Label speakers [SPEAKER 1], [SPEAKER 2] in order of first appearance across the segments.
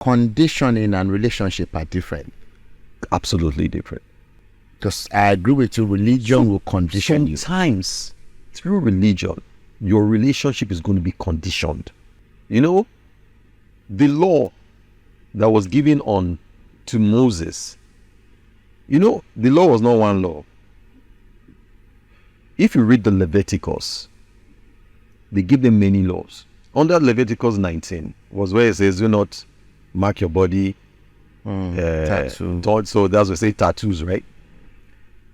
[SPEAKER 1] conditioning and relationship are different.
[SPEAKER 2] Absolutely different.
[SPEAKER 1] Because I agree with you, religion will condition you.
[SPEAKER 2] Sometimes, through religion, your relationship is going to be conditioned. You know, the law that was given on to Moses, you know, the law was not one law. If you read the Leviticus, they give them many laws. Under Leviticus 19 was where it says, do not mark your body.
[SPEAKER 1] Tattoo.
[SPEAKER 2] So that's what say tattoos, right?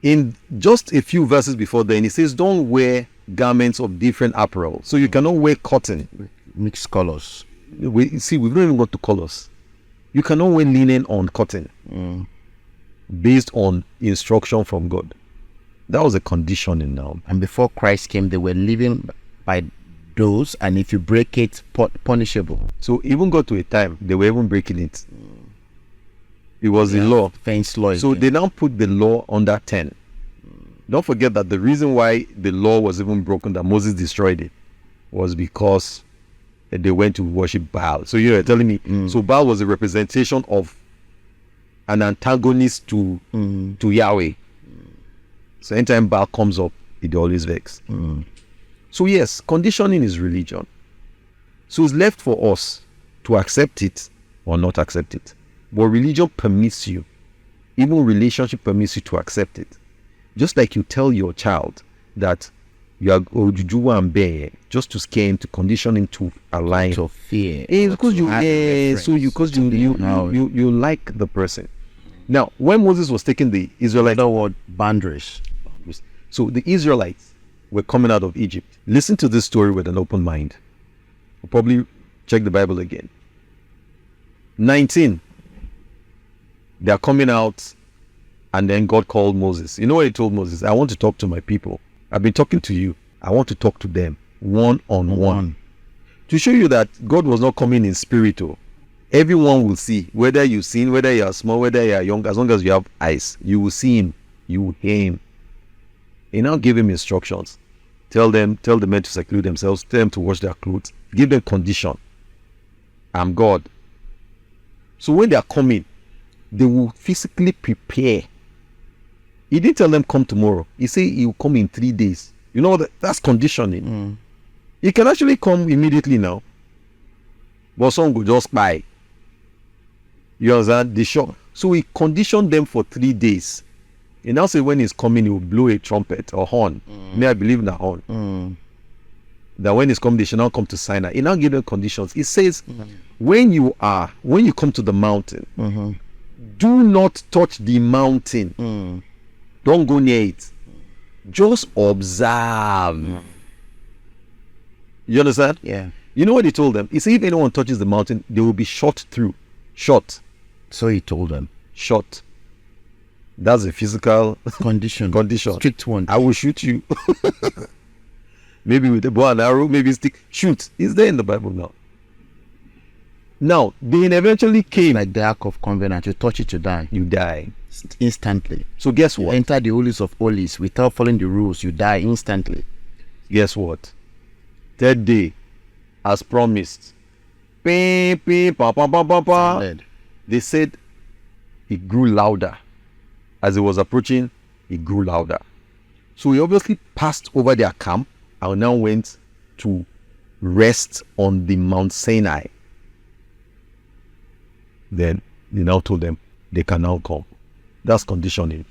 [SPEAKER 2] In just a few verses before then, it says, don't wear garments of different apparel. So you cannot wear cotton.
[SPEAKER 1] Mixed colors.
[SPEAKER 2] We don't even got to colors. You cannot wear linen on cotton based on instruction from God. That was a conditioning now.
[SPEAKER 1] And before Christ came, they were living by those, and if you break it, punishable.
[SPEAKER 2] So even got to a time they were even breaking it. It was the law.
[SPEAKER 1] Fence law.
[SPEAKER 2] So they now put the law under 10. Don't forget that the reason why the law was even broken, that Moses destroyed it, was because they went to worship Baal. So you're telling me, so Baal was a representation of an antagonist to Yahweh. So anytime Baal comes up, it always vex. So yes, conditioning is religion. So it's left for us to accept it or not accept it. But religion permits you, even relationship permits you to accept it. Just like you tell your child that you are Ojuju and bear just to scare him, to condition him to align.
[SPEAKER 1] To fear.
[SPEAKER 2] Because you like the person. Now, when Moses was taking the Israelites,
[SPEAKER 1] the word boundaries.
[SPEAKER 2] So the Israelites were coming out of Egypt. Listen to this story with an open mind. We'll probably check the Bible again. 19. They are coming out, and then God called Moses. You know what he told Moses? I want to talk to my people. I've been talking to you. I want to talk to them one-on-one. To show you that God was not coming in spirit. Everyone will see, whether you've seen, whether you are small, whether you are young, as long as you have eyes, you will see him, you will hear him. He now give him instructions. Tell the men to seclude themselves, tell them to wash their clothes, give them condition. I'm God. So when they are coming, they will physically prepare. He didn't tell them come tomorrow. He said he will come in 3 days. You know that's conditioning. He can actually come immediately now, but some will just buy. You understand? The shock. So he conditioned them for 3 days. He now said when he's coming, he will blow a trumpet or horn. May I believe in the horn? That when he's coming, they should now come to Sinai. He now gave them conditions. He says, when you come to the mountain, do not touch the mountain. Don't go near it. Just observe. You understand?
[SPEAKER 1] Yeah.
[SPEAKER 2] You know what he told them? He said if anyone touches the mountain, they will be shot through. Shot.
[SPEAKER 1] So he told them.
[SPEAKER 2] Shot. That's a physical
[SPEAKER 1] condition. Strict one.
[SPEAKER 2] I will shoot you. Maybe with a bow and arrow, maybe stick. Shoot. It's there in the Bible now. Now, they eventually came.
[SPEAKER 1] Like the Ark of Covenant. You touch it, you die.
[SPEAKER 2] You die.
[SPEAKER 1] Instantly.
[SPEAKER 2] So guess what?
[SPEAKER 1] You enter the holies of holies without following the rules, you die instantly.
[SPEAKER 2] Guess what? Third day, as promised. They said it grew louder. As he was approaching, it grew louder. So he obviously passed over their camp and now went to rest on the Mount Sinai. Then he now told them they can now come. That's conditioning.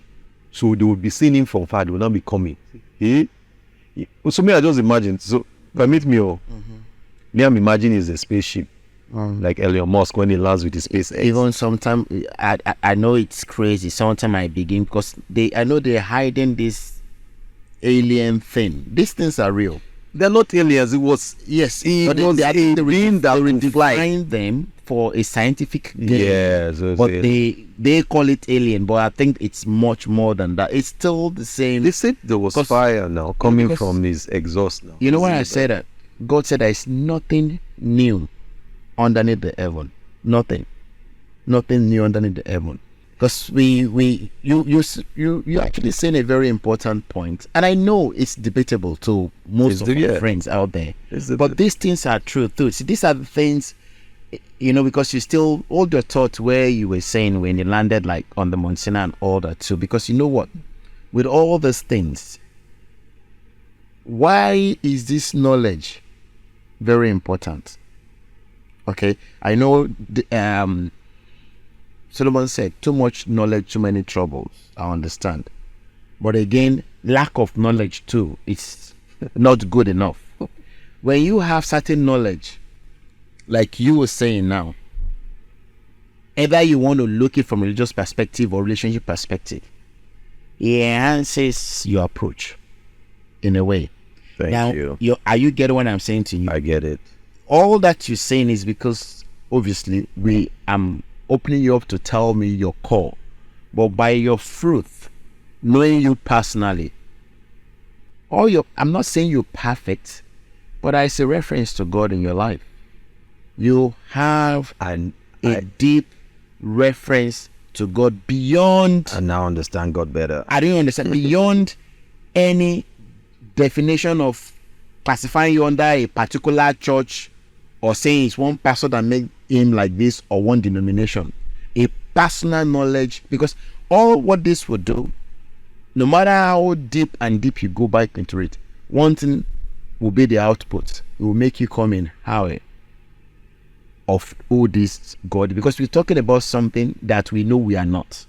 [SPEAKER 2] So they would be seeing him from far. They will not be coming. So me, I just imagine. So permit me. Me, I'm imagining is a spaceship. Like Elon Musk when he lands with his SpaceX.
[SPEAKER 1] Even sometimes, I know it's crazy. Sometimes I begin because I know they're hiding this alien thing. These things are real.
[SPEAKER 2] They're not aliens. It was
[SPEAKER 1] but
[SPEAKER 2] was a being that would fly.
[SPEAKER 1] Find them for a scientific gain.
[SPEAKER 2] Yes,
[SPEAKER 1] but they call it alien. But I think it's much more than that. It's still the same.
[SPEAKER 2] They said there was fire now coming from his exhaust. Now
[SPEAKER 1] you know why I say that? God said there is nothing new underneath the heaven. Nothing new underneath the heaven. Because you actually saying a very important point, and I know it's debatable to most of our friends out there. But these things are true too. See, these are the things Because you still hold your thought where you were saying when you landed like on the Mount Sinai and all that too. Because you know what? With all these things, why is this knowledge very important? Okay, I know Solomon said, too much knowledge, too many troubles. I understand. But again, lack of knowledge too is not good enough. When you have certain knowledge, like you were saying now, either you want to look it from a religious perspective or relationship perspective, it enhances your approach in a way.
[SPEAKER 2] Thank you.
[SPEAKER 1] Are you getting what I'm saying to you?
[SPEAKER 2] I get it.
[SPEAKER 1] All that you're saying is because obviously I'm opening you up to tell me your call, but by your fruit, knowing you personally, I'm not saying you're perfect, but it's a reference to God in your life. You have a deep reference to God beyond.
[SPEAKER 2] I now understand God better.
[SPEAKER 1] I don't understand beyond any definition of classifying you under a particular church or saying it's one person that made him like this or one denomination. A personal knowledge, because all what this would do, no matter how deep you go back into it, one thing will be the output. It will make you come in how of who this God, because we're talking about something that we know we are not.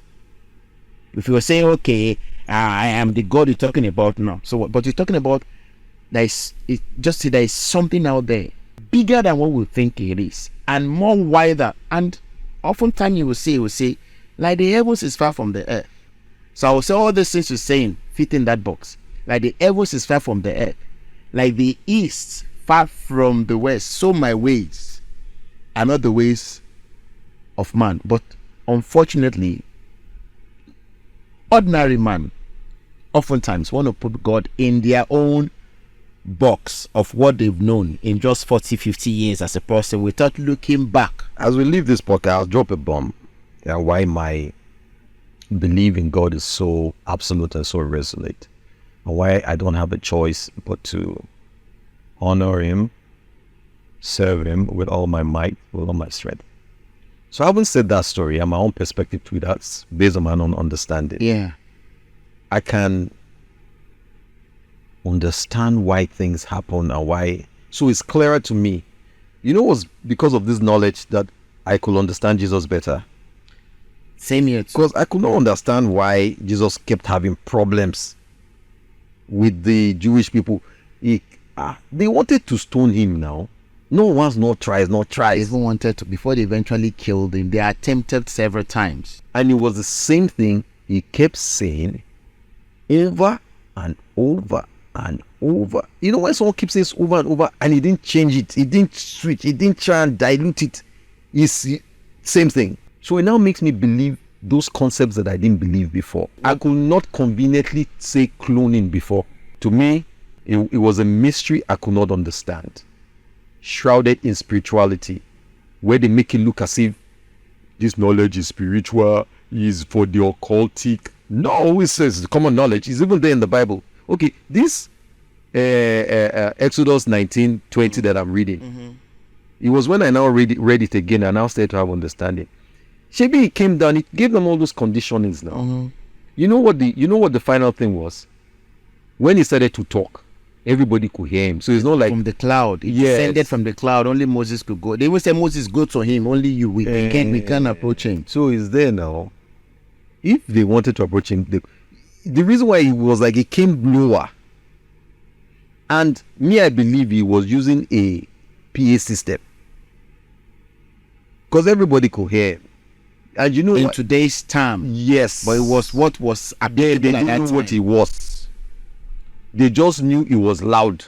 [SPEAKER 1] If you were saying, okay, I am the God you're talking about now, so what? But you're talking about there is something out there bigger than what we think it is, and more wider. And oftentimes you will say, like the heavens is far from the earth. So I will say all these things you're saying fit in that box. Like the heavens is far from the earth, like the east far from the west. So my ways are not the ways of man. But unfortunately, ordinary man oftentimes want to put God in their own box of what they've known in just 40-50 years as a person without looking back.
[SPEAKER 2] As we leave this podcast, I'll drop a bomb. Yeah, why my belief in God is so absolute and so resolute, and why I don't have a choice but to honor Him, serve Him with all my might, with all my strength. So I haven't said that story and my own perspective to that based on my own understanding.
[SPEAKER 1] Yeah.
[SPEAKER 2] I can understand why things happen and why. So it's clearer to me. You know, it was because of this knowledge that I could understand Jesus better.
[SPEAKER 1] Same here.
[SPEAKER 2] Because I could not understand why Jesus kept having problems with the Jewish people. They wanted to stone him now. No one's not tries.
[SPEAKER 1] They even wanted to, before they eventually killed him, they attempted several times.
[SPEAKER 2] And it was the same thing he kept saying over and over and over. You know, when someone keeps saying over and over and he didn't change it, he didn't switch, he didn't try and dilute it, it's the same thing. So it now makes me believe those concepts that I didn't believe before. I could not conveniently say cloning before. To me, it was a mystery I could not understand, shrouded in spirituality, where they make it look as if this knowledge is spiritual, is for the occultic. No, it says the common knowledge is even there in the Bible. Okay, this Exodus 19:20 that I'm reading, it was when I now read it again, I now started to have understanding. Maybe it came down, it gave them all those conditionings now. You know what the final thing was? When he started to talk, everybody could hear him. So it's not like
[SPEAKER 1] from the cloud. It descended from the cloud. Only Moses could go. They will say Moses go to him. Only you. We can't approach him.
[SPEAKER 2] So it's there now. If they wanted to approach him, the reason why he was like, he came lower. And me, I believe he was using a PA system, because everybody could hear him. And you know,
[SPEAKER 1] in today's time,
[SPEAKER 2] yes,
[SPEAKER 1] but it was what was
[SPEAKER 2] they didn't know what he was. They just knew he was loud,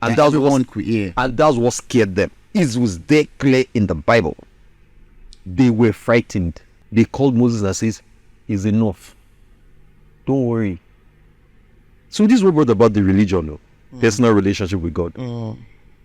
[SPEAKER 2] and that's what scared them. It was there clear in the Bible. They were frightened. They called Moses and says, "It's enough. Don't worry." So this is what brought about the religion, personal relationship with God.